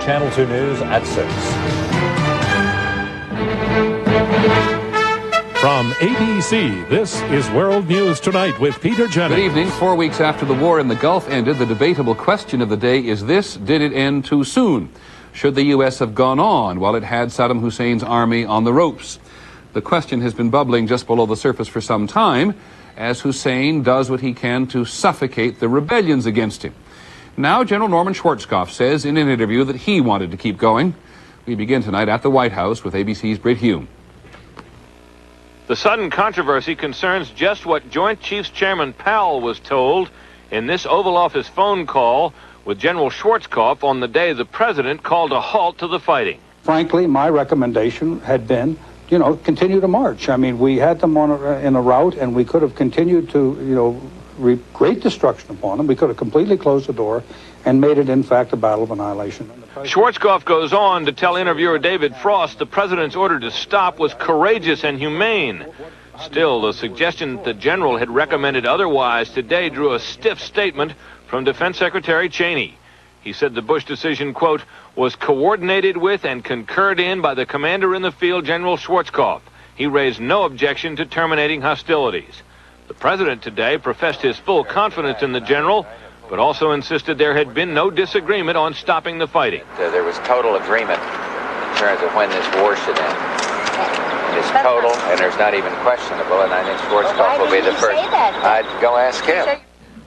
Channel 2 News at 6. From ABC, this is World News Tonight with Peter Jennings. Good evening. 4 weeks after the war in the Gulf ended, the debatable question of the day is this: did it end too soon? Should the U.S. have gone on while it had Saddam Hussein's army on the ropes? The question has been bubbling just below the surface for some time as Hussein does what he can to suffocate the rebellions against him. Now, General Norman Schwarzkopf says in an interview that he wanted to keep going. We begin tonight at the White House with ABC's Britt Hume. The sudden controversy concerns just what Joint Chiefs Chairman Powell was told in this Oval Office phone call with General Schwarzkopf on the day the president called a halt to the fighting. Frankly, my recommendation had been, continue to march. I mean, we had them in a rout, and we could have continued to, reap great destruction upon them. We could have completely closed the door and made it, in fact, a battle of annihilation. Schwarzkopf goes on to tell interviewer David Frost the president's order to stop was courageous and humane. Still, the suggestion that the general had recommended otherwise today drew a stiff statement from Defense Secretary Cheney. He said the Bush decision, quote, was coordinated with and concurred in by the commander in the field, General Schwarzkopf. He raised no objection to terminating hostilities. The president today professed his full confidence in the general, but also insisted there had been no disagreement on stopping the fighting. There was total agreement in terms of when this war should end. It's total, and there's not even questionable, and I think Schwarzkopf will be the first. I'd go ask him.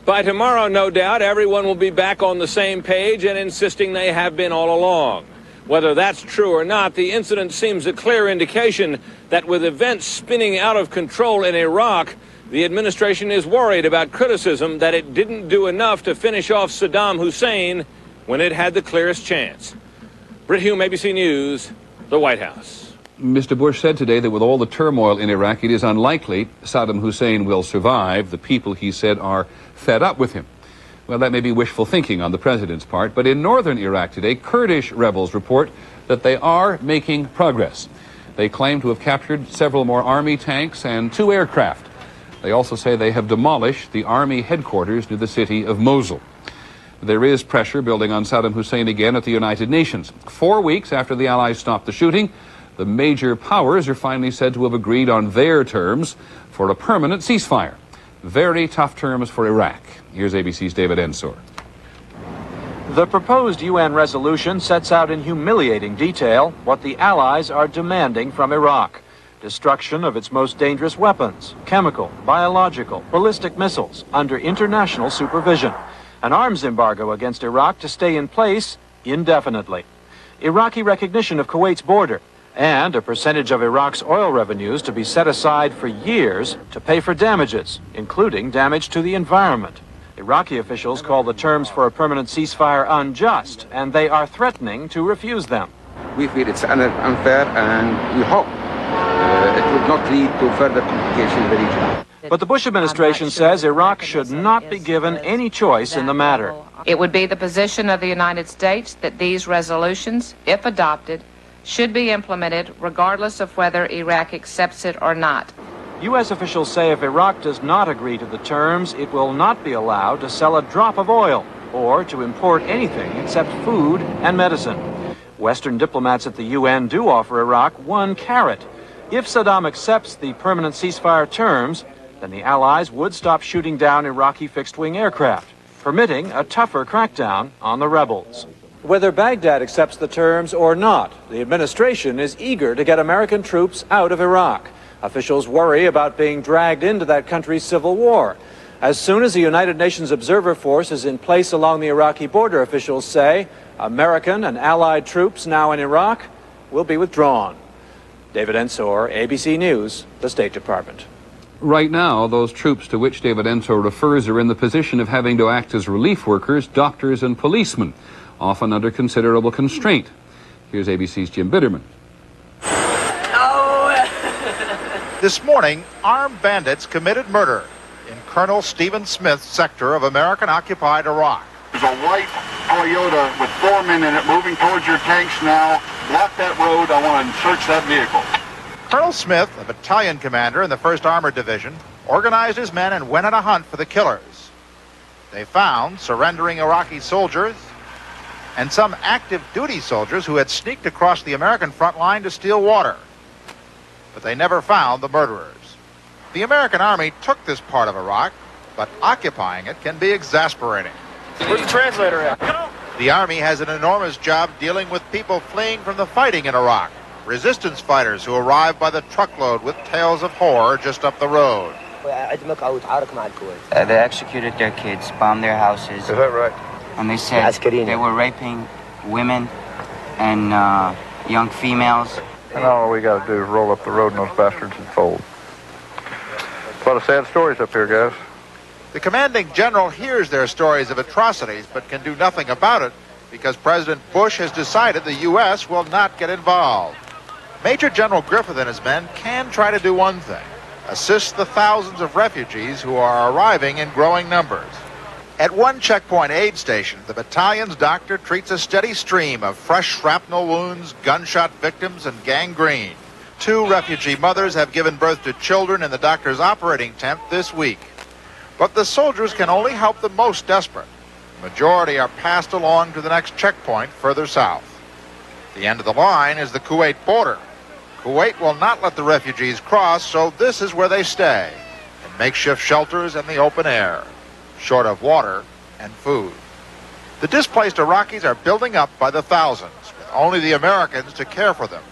By tomorrow, no doubt, everyone will be back on the same page and insisting they have been all along. Whether that's true or not, the incident seems a clear indication that with events spinning out of control in Iraq, the administration is worried about criticism that it didn't do enough to finish off Saddam Hussein when it had the clearest chance. Britt Hume, ABC News, the White House. Mr. Bush said today that with all the turmoil in Iraq, it is unlikely Saddam Hussein will survive. The people, he said, are fed up with him. Well, that may be wishful thinking on the president's part, but in northern Iraq today, Kurdish rebels report that they are making progress. They claim to have captured several more army tanks and 2 aircraft. They also say they have demolished the army headquarters near the city of Mosul. There is pressure building on Saddam Hussein again at the United Nations. 4 weeks after the Allies stopped the shooting, the major powers are finally said to have agreed on their terms for a permanent ceasefire. Very tough terms for Iraq. Here's ABC's David Ensor. The proposed UN resolution sets out in humiliating detail what the Allies are demanding from Iraq. Destruction of its most dangerous weapons, chemical, biological, ballistic missiles, under international supervision. An arms embargo against Iraq to stay in place indefinitely. Iraqi recognition of Kuwait's border, and a percentage of Iraq's oil revenues to be set aside for years to pay for damages, including damage to the environment. Iraqi officials call the terms for a permanent ceasefire unjust, and they are threatening to refuse them. We feel it's unfair, and we hope it would not lead to further complications in the region. But the Bush administration says Iraq should not be given any choice in the matter. It would be the position of the United States that these resolutions, if adopted, should be implemented regardless of whether Iraq accepts it or not. U.S. officials say if Iraq does not agree to the terms, it will not be allowed to sell a drop of oil or to import anything except food and medicine. Western diplomats at the UN do offer Iraq one carrot. If Saddam accepts the permanent ceasefire terms, then the Allies would stop shooting down Iraqi fixed-wing aircraft, permitting a tougher crackdown on the rebels. Whether Baghdad accepts the terms or not, the administration is eager to get American troops out of Iraq. Officials worry about being dragged into that country's civil war. As soon as the United Nations Observer Force is in place along the Iraqi border, officials say American and Allied troops now in Iraq will be withdrawn. David Ensor, ABC News, the State Department. Right now, those troops to which David Ensor refers are in the position of having to act as relief workers, doctors, and policemen, often under considerable constraint. Here's ABC's Jim Bitterman. This morning, armed bandits committed murder in Colonel Stephen Smith's sector of American-occupied Iraq. There's a white Toyota with 4 men in it moving towards your tanks now. Block that road. I want to search that vehicle. Colonel Smith, a battalion commander in the 1st Armored Division, organized his men and went on a hunt for the killers. They found surrendering Iraqi soldiers and some active duty soldiers who had sneaked across the American front line to steal water. But they never found the murderers. The American Army took this part of Iraq, but occupying it can be exasperating. Where's the translator at? The Army has an enormous job dealing with people fleeing from the fighting in Iraq. Resistance fighters who arrive by the truckload with tales of horror just up the road. They executed their kids, bombed their houses. Is that right? And they said they were raping women and young females. And all we got to do is roll up the road and those bastards and fold. A lot of sad stories up here, guys. The commanding general hears their stories of atrocities but can do nothing about it because President Bush has decided the U.S. will not get involved. Major General Griffith and his men can try to do one thing: assist the thousands of refugees who are arriving in growing numbers. At one checkpoint aid station, the battalion's doctor treats a steady stream of fresh shrapnel wounds, gunshot victims, and gangrene. 2 refugee mothers have given birth to children in the doctor's operating tent this week. But the soldiers can only help the most desperate. The majority are passed along to the next checkpoint further south. The end of the line is the Kuwait border. Kuwait will not let the refugees cross, so this is where they stay, in makeshift shelters in the open air, short of water and food. The displaced Iraqis are building up by the thousands, with only the Americans to care for them,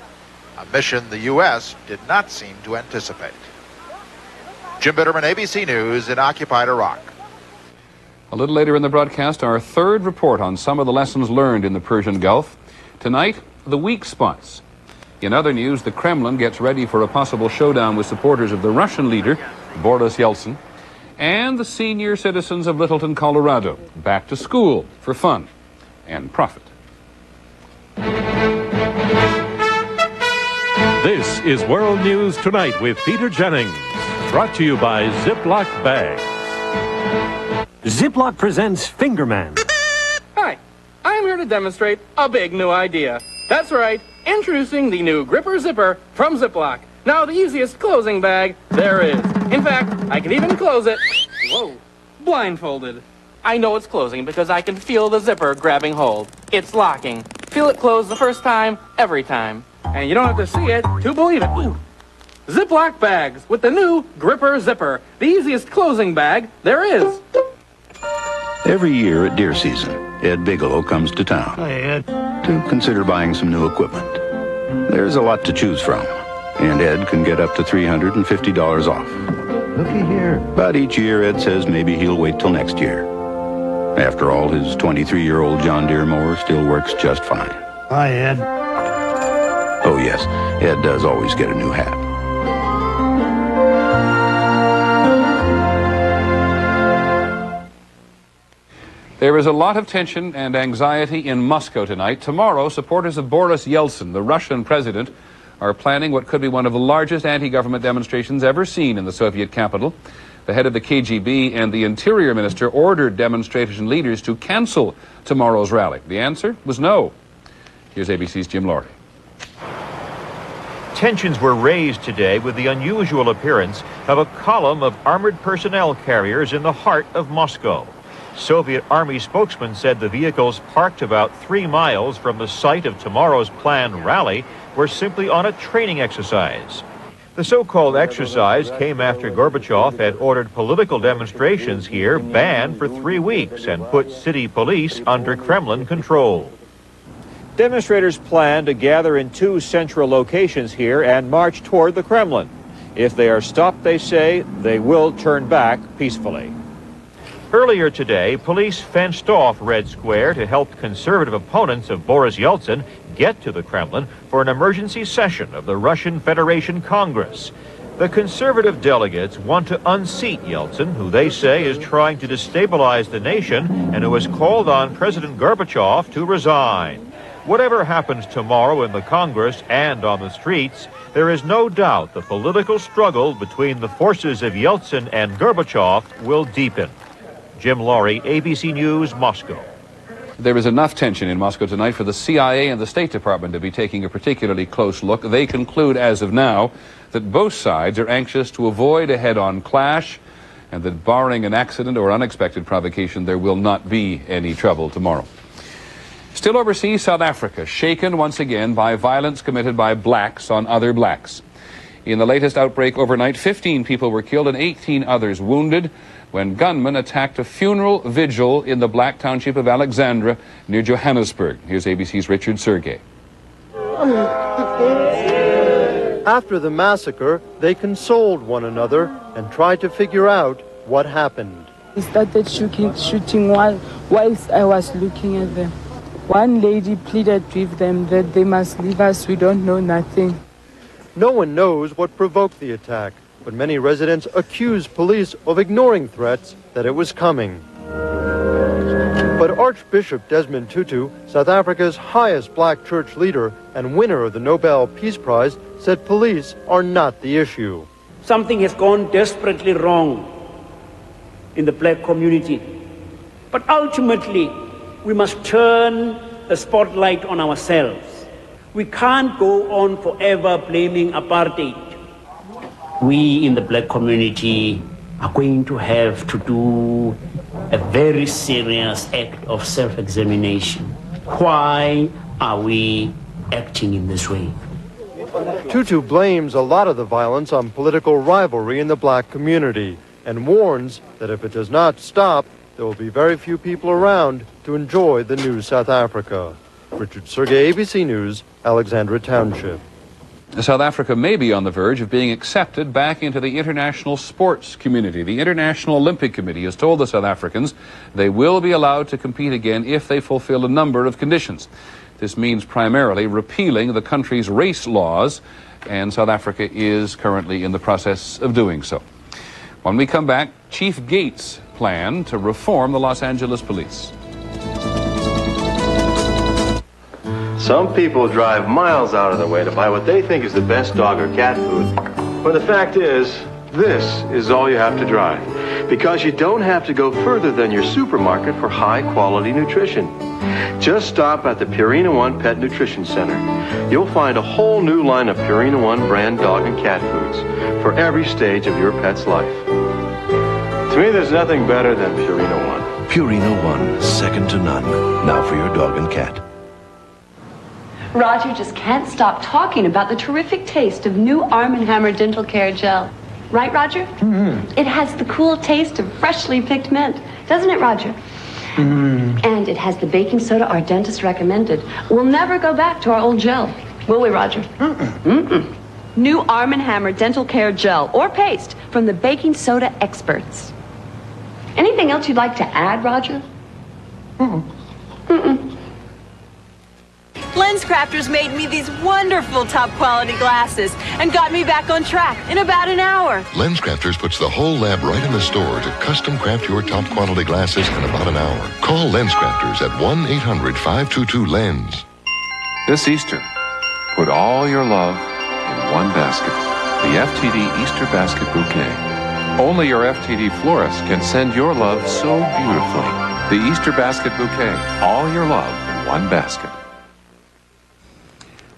a mission the U.S. did not seem to anticipate. Jim Bitterman, ABC News in occupied Iraq. A little later in the broadcast, our third report on some of the lessons learned in the Persian Gulf. Tonight, the weak spots. In other news, the Kremlin gets ready for a possible showdown with supporters of the Russian leader, Boris Yeltsin, and the senior citizens of Littleton, Colorado, back to school for fun and profit. This is World News Tonight with Peter Jennings. Brought to you by Ziploc Bags. Ziploc presents Fingerman. Hi, I'm here to demonstrate a big new idea. That's right, introducing the new Gripper Zipper from Ziploc. Now the easiest closing bag there is. In fact, I can even close it, whoa, blindfolded. I know it's closing because I can feel the zipper grabbing hold. It's locking. Feel it close the first time, every time. And you don't have to see it to believe it. Ooh. Ziploc bags with the new Gripper Zipper, the easiest closing bag there is. Every year at deer season, Ed Bigelow comes to town. Hi, Ed. To consider buying some new equipment. There's a lot to choose from, and Ed can get up to $350 off. Looky here. But each year, Ed says maybe he'll wait till next year. After all, his 23-year-old John Deere mower still works just fine. Hi, Ed. Oh, yes, Ed does always get a new hat. There is a lot of tension and anxiety in Moscow tonight. Tomorrow, supporters of Boris Yeltsin, the Russian president, are planning what could be one of the largest anti-government demonstrations ever seen in the Soviet capital. The head of the KGB and the interior minister ordered demonstration leaders to cancel tomorrow's rally. The answer was no. Here's ABC's Jim Lorry. Tensions were raised today with the unusual appearance of a column of armored personnel carriers in the heart of Moscow. Soviet Army spokesman said the vehicles parked about 3 miles from the site of tomorrow's planned rally were simply on a training exercise. The so-called exercise came after Gorbachev had ordered political demonstrations here banned for 3 weeks and put city police under Kremlin control. Demonstrators plan to gather in 2 central locations here and march toward the Kremlin. If they are stopped, they say, they will turn back peacefully. Earlier today, police fenced off Red Square to help conservative opponents of Boris Yeltsin get to the Kremlin for an emergency session of the Russian Federation Congress. The conservative delegates want to unseat Yeltsin, who they say is trying to destabilize the nation and who has called on President Gorbachev to resign. Whatever happens tomorrow in the Congress and on the streets, there is no doubt the political struggle between the forces of Yeltsin and Gorbachev will deepen. Jim Lorry, ABC News, Moscow. There is enough tension in Moscow tonight for the CIA and the State Department to be taking a particularly close look. They conclude, as of now, that both sides are anxious to avoid a head-on clash and that barring an accident or unexpected provocation, there will not be any trouble tomorrow. Still overseas, South Africa, shaken once again by violence committed by blacks on other blacks. In the latest outbreak overnight, 15 people were killed and 18 others wounded when gunmen attacked a funeral vigil in the black township of Alexandra near Johannesburg. Here's ABC's Richard Sergey. After the massacre, they consoled one another and tried to figure out what happened. They started shooting whilst I was looking at them. One lady pleaded with them that they must leave us, we don't know nothing. No one knows what provoked the attack, but many residents accuse police of ignoring threats that it was coming. But Archbishop Desmond Tutu, South Africa's highest black church leader and winner of the Nobel Peace Prize, said police are not the issue. Something has gone desperately wrong in the black community. But ultimately, we must turn the spotlight on ourselves. We can't go on forever blaming apartheid. We in the black community are going to have to do a very serious act of self-examination. Why are we acting in this way? Tutu blames a lot of the violence on political rivalry in the black community and warns that if it does not stop, there will be very few people around to enjoy the new South Africa. Richard Sergey, ABC News, Alexandra Township. South Africa may be on the verge of being accepted back into the international sports community. The International Olympic Committee has told the South Africans they will be allowed to compete again if they fulfill a number of conditions. This means primarily repealing the country's race laws, and South Africa is currently in the process of doing so. When we come back, Chief Gates' plan to reform the Los Angeles police. Some people drive miles out of their way to buy what they think is the best dog or cat food. But the fact is, this is all you have to drive. Because you don't have to go further than your supermarket for high-quality nutrition. Just stop at the Purina One Pet Nutrition Center. You'll find a whole new line of Purina One brand dog and cat foods for every stage of your pet's life. To me, there's nothing better than Purina One. Purina One, second to none. Now for your dog and cat. Roger just can't stop talking about the terrific taste of new Arm & Hammer Dental Care Gel. Right, Roger? Mm-hmm. It has the cool taste of freshly picked mint. Doesn't it, Roger? Mm-hmm. And it has the baking soda our dentist recommended. We'll never go back to our old gel. Will we, Roger? Mm-mm. Mm-mm. New Arm & Hammer Dental Care Gel or paste from the baking soda experts. Anything else you'd like to add, Roger? Mm-mm. Mm-mm. LensCrafters made me these wonderful top-quality glasses and got me back on track in about an hour. LensCrafters puts the whole lab right in the store to custom craft your top-quality glasses in about an hour. Call LensCrafters at 1-800-522-LENS. This Easter, put all your love in one basket. The FTD Easter Basket Bouquet. Only your FTD florist can send your love so beautifully. The Easter Basket Bouquet. All your love in one basket.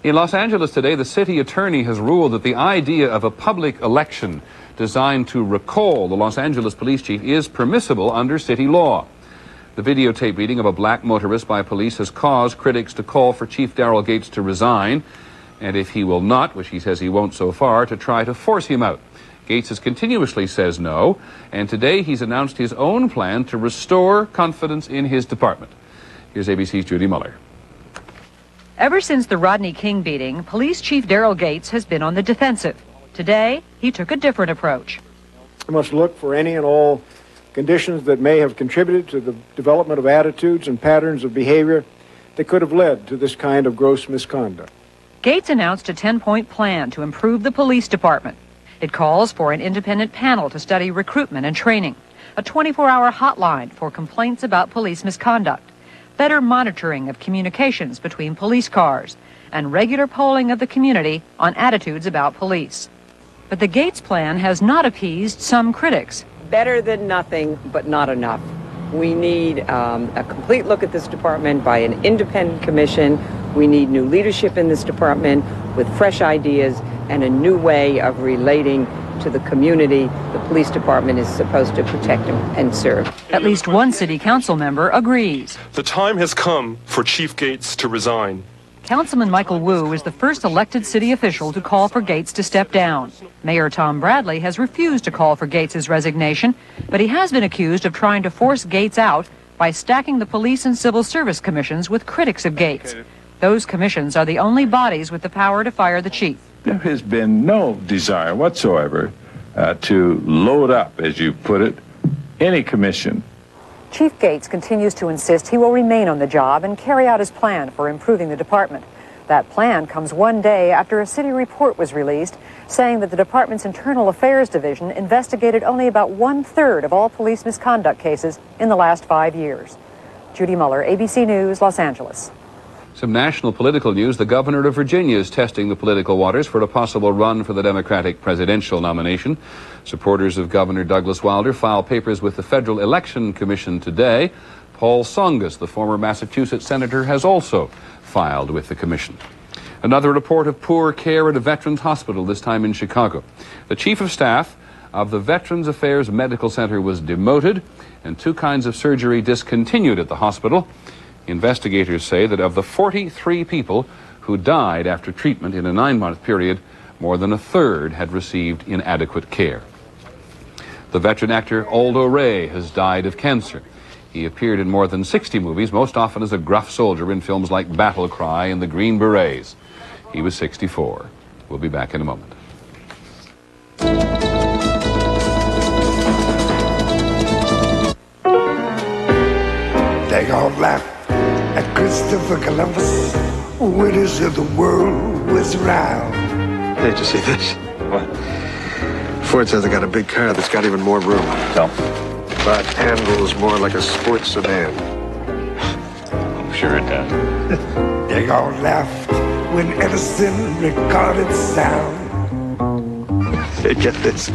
In Los Angeles today, the city attorney has ruled that the idea of a public election designed to recall the Los Angeles police chief is permissible under city law. The videotape beating of a black motorist by police has caused critics to call for Chief Daryl Gates to resign, and if he will not, which he says he won't so far, to try to force him out. Gates has continuously says no, and today he's announced his own plan to restore confidence in his department. Here's ABC's Judy Muller. Ever since the Rodney King beating, Police Chief Daryl Gates has been on the defensive. Today, he took a different approach. We must look for any and all conditions that may have contributed to the development of attitudes and patterns of behavior that could have led to this kind of gross misconduct. Gates announced a 10-point plan to improve the police department. It calls for an independent panel to study recruitment and training, a 24-hour hotline for complaints about police misconduct, better monitoring of communications between police cars, and regular polling of the community on attitudes about police. But the Gates plan has not appeased some critics. Better than nothing, but not enough. We need a complete look at this department by an independent commission. We need new leadership in this department with fresh ideas and a new way of relating to the community the police department is supposed to protect and serve. At least one city council member agrees. The time has come for Chief Gates to resign. Councilman Michael Wu is the first elected city official to call for Gates to step down. Mayor Tom Bradley has refused to call for Gates' resignation, but he has been accused of trying to force Gates out by stacking the police and civil service commissions with critics of Gates. Those commissions are the only bodies with the power to fire the chief. There has been no desire whatsoever to load up, as you put it, any commission. Chief Gates continues to insist he will remain on the job and carry out his plan for improving the department. That plan comes one day after a city report was released saying that the department's Internal Affairs Division investigated only about 1/3 of all police misconduct cases in the last 5 years. Judy Muller, ABC News, Los Angeles. Some national political news. The governor of Virginia is testing the political waters for a possible run for the Democratic presidential nomination. Supporters of Governor Douglas Wilder filed papers with the Federal Election Commission today. Paul Tsongas, the former Massachusetts senator, has also filed with the commission. Another report of poor care at a veterans hospital, this time in Chicago. The chief of staff of the Veterans Affairs Medical Center was demoted and 2 kinds of surgery discontinued at the hospital. Investigators say that of the 43 people who died after treatment in a 9-month period, more than 1/3 had received inadequate care. The veteran actor Aldo Ray has died of cancer. He appeared in more than 60 movies, most often as a gruff soldier in films like Battle Cry and The Green Berets. He was 64. We'll be back in a moment. They all laughed at Christopher Columbus when he said the world was round. Did you see this? What? Ford says they got a big car that's got even more room. So? But handles more like a sports sedan. I'm sure it does. They all laughed when Edison recorded sound. Get this.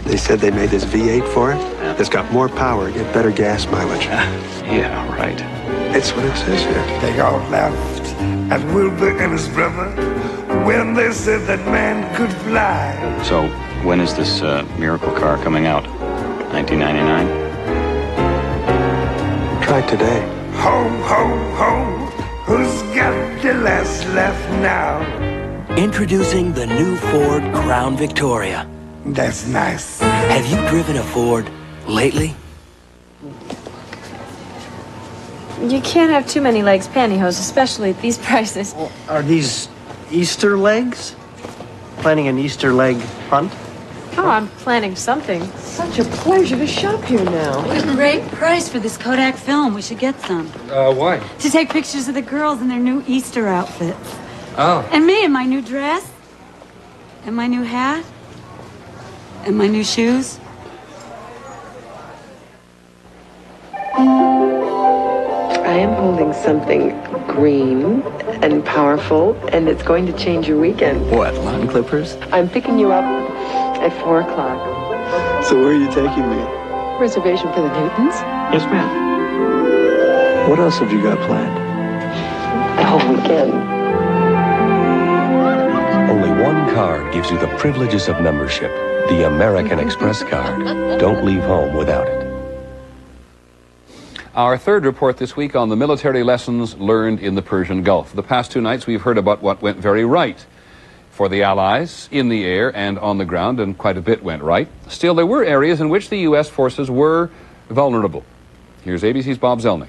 They said they made this V8 for it. It's got more power, get better gas mileage. Yeah, right. It's what it says here. They all laughed at Wilbur and his brother when they said that man could fly. So, when is this miracle car coming out? 1999? Try today. Ho, ho, ho, who's got the last laugh now? Introducing the new Ford Crown Victoria. That's nice. Have you driven a Ford lately? You can't have too many legs pantyhose, especially at these prices. Are these Easter legs? Planning an Easter leg hunt? Oh, I'm planning something. Such a pleasure to shop here now. Great price for this Kodak film. We should get some. Why? To take pictures of the girls in their new Easter outfits. Oh. And me in my new dress. And my new hat. And my new shoes. I am holding something green and powerful, and it's going to change your weekend. What, lawn clippers? I'm picking you up at 4 o'clock. So where are you taking me? Reservation for the Newtons? Yes, ma'am. What else have you got planned? The whole weekend. Only one card gives you the privileges of membership. The American Express card. Don't leave home without it. Our third report this week on the military lessons learned in the Persian Gulf. The past 2 nights we've heard about what went very right for the Allies in the air and on the ground, and quite a bit went right. Still, there were areas in which the U.S. forces were vulnerable. Here's ABC's Bob Zelnick.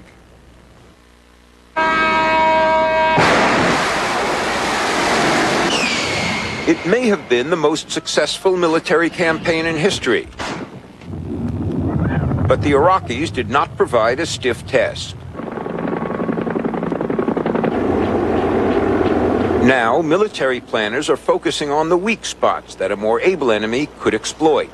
It may have been the most successful military campaign in history. But the Iraqis did not provide a stiff test. Now, military planners are focusing on the weak spots that a more able enemy could exploit.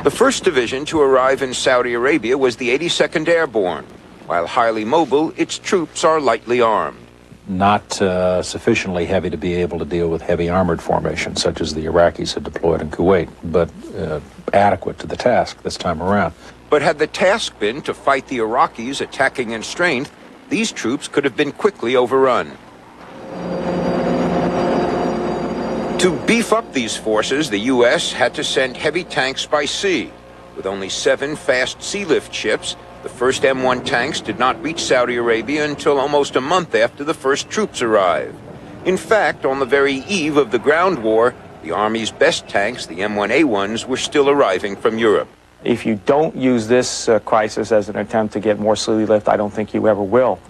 The 1st Division to arrive in Saudi Arabia was the 82nd Airborne. While highly mobile, its troops are lightly armed. Not sufficiently heavy to be able to deal with heavy armored formations, such as the Iraqis had deployed in Kuwait, but adequate to the task this time around. But had the task been to fight the Iraqis attacking in strength, these troops could have been quickly overrun. To beef up these forces, the U.S. had to send heavy tanks by sea. With only 7 fast sea-lift ships, the first M1 tanks did not reach Saudi Arabia until almost a month after the first troops arrived. In fact, on the very eve of the ground war, the Army's best tanks, the M1A1s, were still arriving from Europe. If you don't use this crisis as an attempt to get more sea lift, I don't think you ever will.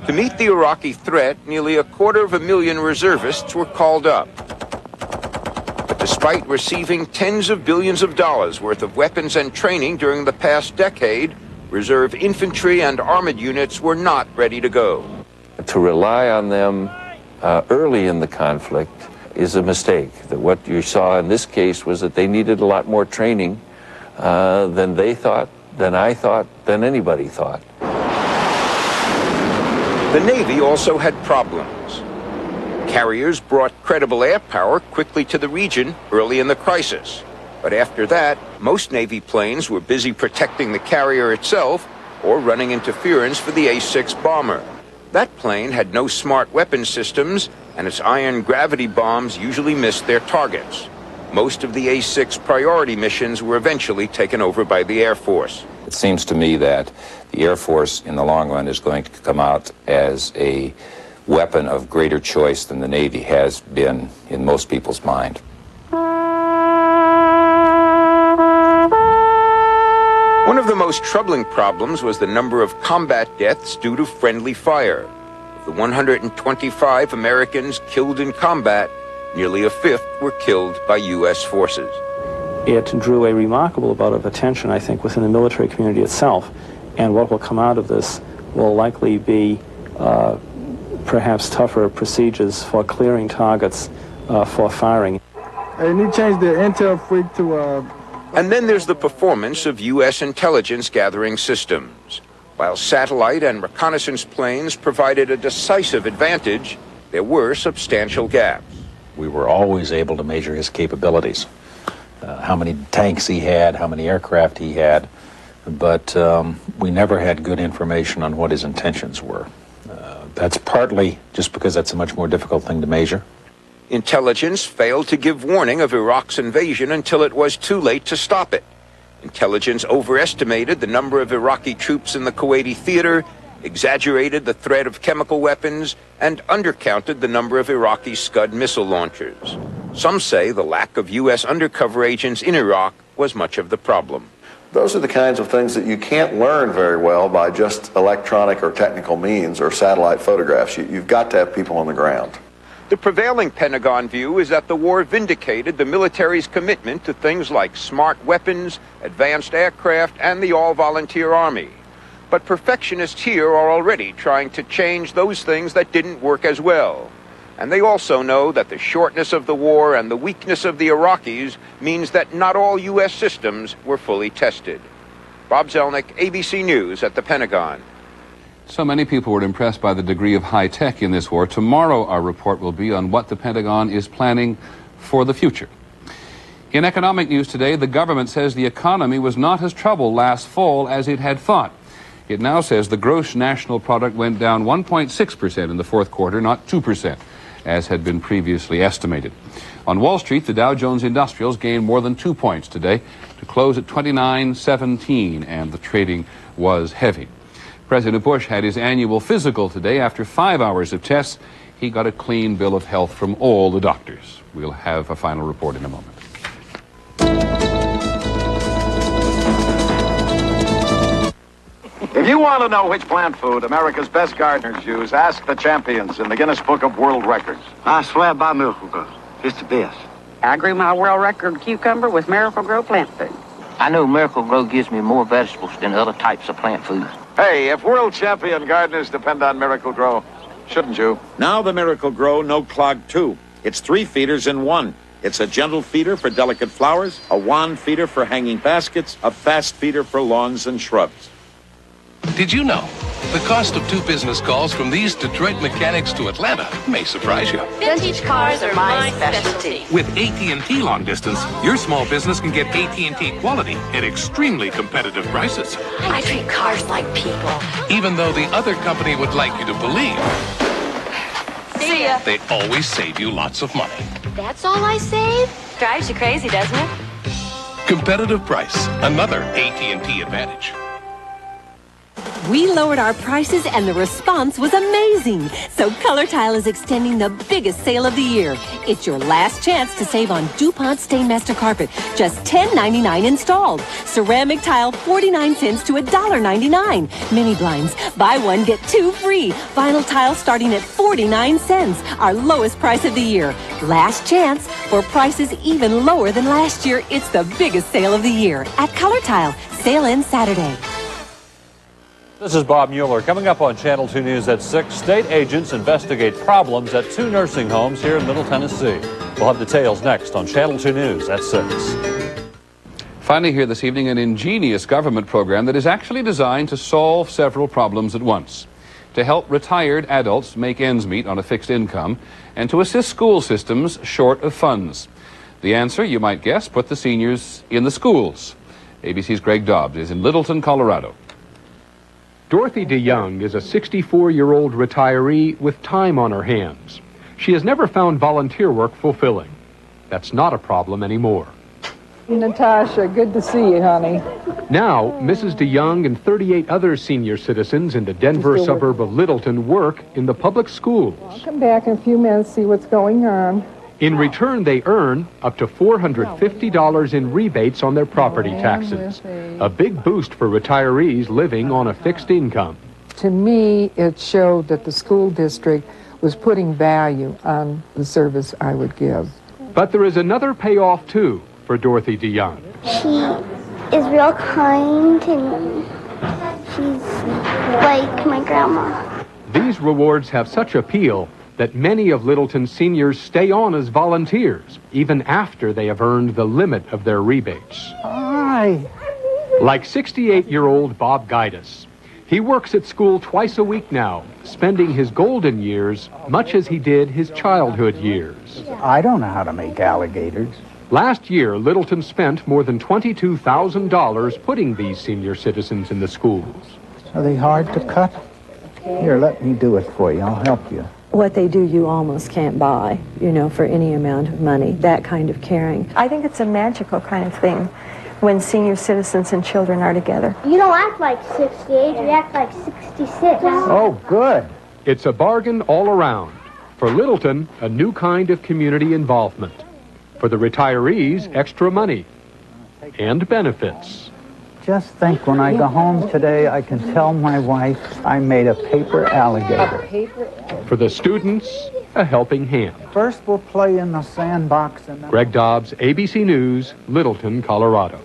To meet the Iraqi threat, nearly 250,000 reservists were called up. But despite receiving tens of billions of dollars worth of weapons and training during the past decade, reserve infantry and armored units were not ready to go. To rely on them early in the conflict is a mistake. That what you saw in this case was that they needed a lot more training than they thought, than I thought, than anybody thought. The Navy also had problems. Carriers brought credible air power quickly to the region early in the crisis. But after that, most Navy planes were busy protecting the carrier itself or running interference for the A-6 bomber. That plane had no smart weapon systems, and its iron gravity bombs usually missed their targets. Most of the A-6 priority missions were eventually taken over by the Air Force. It seems to me that the Air Force in the long run is going to come out as a weapon of greater choice than the Navy has been in most people's mind. One of the most troubling problems was the number of combat deaths due to friendly fire. Of the 125 Americans killed in combat, nearly a fifth were killed by U.S. forces. It drew a remarkable amount of attention, I think, within the military community itself. And what will come out of this will likely be perhaps tougher procedures for clearing targets for firing. Hey, you changed the intel freak to And then there's the performance of U.S. intelligence gathering systems. While satellite and reconnaissance planes provided a decisive advantage, there were substantial gaps. We were always able to measure his capabilities, how many tanks he had, how many aircraft he had, but we never had good information on what his intentions were. That's partly just because that's a much more difficult thing to measure. Intelligence failed to give warning of Iraq's invasion until it was too late to stop it. Intelligence overestimated the number of Iraqi troops in the Kuwaiti theater, exaggerated the threat of chemical weapons, and undercounted the number of Iraqi Scud missile launchers. Some say the lack of U.S. undercover agents in Iraq was much of the problem. Those are the kinds of things that you can't learn very well by just electronic or technical means or satellite photographs. You've got to have people on the ground. The prevailing Pentagon view is that the war vindicated the military's commitment to things like smart weapons, advanced aircraft, and the all-volunteer Army. But perfectionists here are already trying to change those things that didn't work as well. And they also know that the shortness of the war and the weakness of the Iraqis means that not all U.S. systems were fully tested. Bob Zelnick, ABC News at the Pentagon. So many people were impressed by the degree of high-tech in this war. Tomorrow, our report will be on what the Pentagon is planning for the future. In economic news today, the government says the economy was not as troubled last fall as it had thought. It now says the gross national product went down 1.6% in the fourth quarter, not 2%, as had been previously estimated. On Wall Street, the Dow Jones Industrials gained more than 2 points today to close at 29.17, and the trading was heavy. President Bush had his annual physical today. After 5 hours of tests, he got a clean bill of health from all the doctors. We'll have a final report in a moment. If you want to know which plant food America's best gardeners use, ask the champions in the Guinness Book of World Records. I swear by Miracle-Gro. It's the best. I grew my world record cucumber with Miracle-Gro plant food. I know Miracle-Gro gives me more vegetables than other types of plant foods. Hey, if world champion gardeners depend on Miracle-Gro, shouldn't you? Now the Miracle-Gro No Clog 2. It's 3 feeders in one. It's a gentle feeder for delicate flowers, a wand feeder for hanging baskets, a fast feeder for lawns and shrubs. Did you know The cost of 2 business calls from these Detroit mechanics to Atlanta may surprise you. Vintage cars are my specialty. With AT&T Long Distance, your small business can get AT&T quality at extremely competitive prices. I treat cars like people. Even though the other company would like you to believe See ya. they always save you lots of money. That's all I save? Drives you crazy, doesn't it? Competitive price, another AT&T advantage. We lowered our prices and the response was amazing. So Color Tile is extending the biggest sale of the year. It's your last chance to save on DuPont Stainmaster Carpet, just $10.99 installed. Ceramic tile, 49 cents to $1.99. Mini blinds, buy one, get 2 free. Vinyl tile starting at 49 cents, our lowest price of the year. Last chance for prices even lower than last year. It's the biggest sale of the year at Color Tile. Sale ends Saturday. This is Bob Mueller. Coming up on Channel 2 News at 6, state agents investigate problems at 2 nursing homes here in Middle Tennessee. We'll have details next on Channel 2 News at 6. Finally here this evening, an ingenious government program that is actually designed to solve several problems at once. To help retired adults make ends meet on a fixed income and to assist school systems short of funds. The answer, you might guess, put the seniors in the schools. ABC's Greg Dobbs is in Littleton, Colorado. Dorothy DeYoung is a 64-year-old retiree with time on her hands. She has never found volunteer work fulfilling. That's not a problem anymore. Natasha, good to see you, honey. Now, Mrs. DeYoung and 38 other senior citizens in the Denver suburb of Littleton work in the public schools. I'll come back in a few minutes, see what's going on. In return, they earn up to $450 in rebates on their property taxes. A big boost for retirees living on a fixed income. To me, it showed that the school district was putting value on the service I would give. But there is another payoff, too, for Dorothy DeYoung. She is real kind and she's like my grandma. These rewards have such appeal that many of Littleton's seniors stay on as volunteers, even after they have earned the limit of their rebates. Hi. Like 68-year-old Bob Gaitis. He works at school twice a week now, spending his golden years much as he did his childhood years. I don't know how to make alligators. Last year, Littleton spent more than $22,000 putting these senior citizens in the schools. Are they hard to cut? Here, let me do it for you. I'll help you. What they do, you almost can't buy, for any amount of money, that kind of caring. I think it's a magical kind of thing when senior citizens and children are together. You don't act like 68, you act like 66. Oh, good. It's a bargain all around. For Littleton, a new kind of community involvement. For the retirees, extra money and benefits. Just think, when I go home today, I can tell my wife I made a paper alligator. For the students, a helping hand. First, we'll play in the sandbox. And then... Greg Dobbs, ABC News, Littleton, Colorado.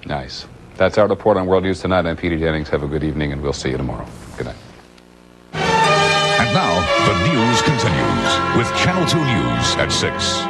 Nice. That's our report on World News Tonight. I'm Peter Jennings. Have a good evening, and we'll see you tomorrow. Good night. And now, the news continues with Channel 2 News at 6.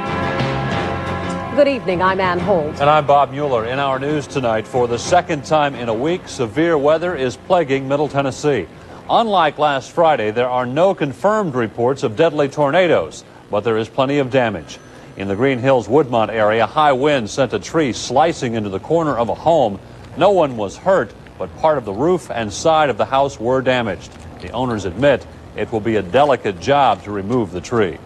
Good evening, I'm Ann Holt. And I'm Bob Mueller. In our news tonight, for the second time in a week, severe weather is plaguing Middle Tennessee. Unlike last Friday, there are no confirmed reports of deadly tornadoes, but there is plenty of damage. In the Green Hills Woodmont area, high winds sent a tree slicing into the corner of a home. No one was hurt, but part of the roof and side of the house were damaged. The owners admit it will be a delicate job to remove the tree.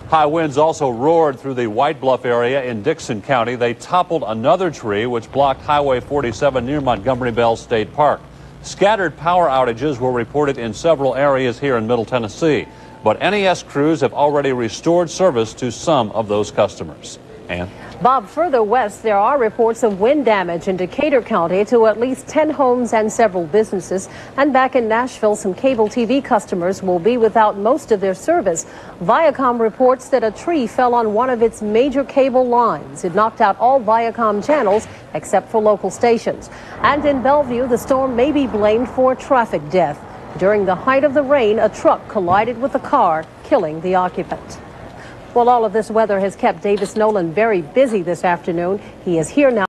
High winds also roared through the White Bluff area in Dixon County. They toppled another tree which blocked Highway 47 near Montgomery Bell State Park. Scattered power outages were reported in several areas here in Middle Tennessee, but NES crews have already restored service to some of those customers. Ann? Bob, further west, there are reports of wind damage in Decatur County to at least 10 homes and several businesses. And back in Nashville, some cable TV customers will be without most of their service. Viacom reports that a tree fell on one of its major cable lines. It knocked out all Viacom channels except for local stations. And in Bellevue, the storm may be blamed for a traffic death. During the height of the rain, a truck collided with a car, killing the occupant. Well, all of this weather has kept Davis Nolan very busy this afternoon. He is here now.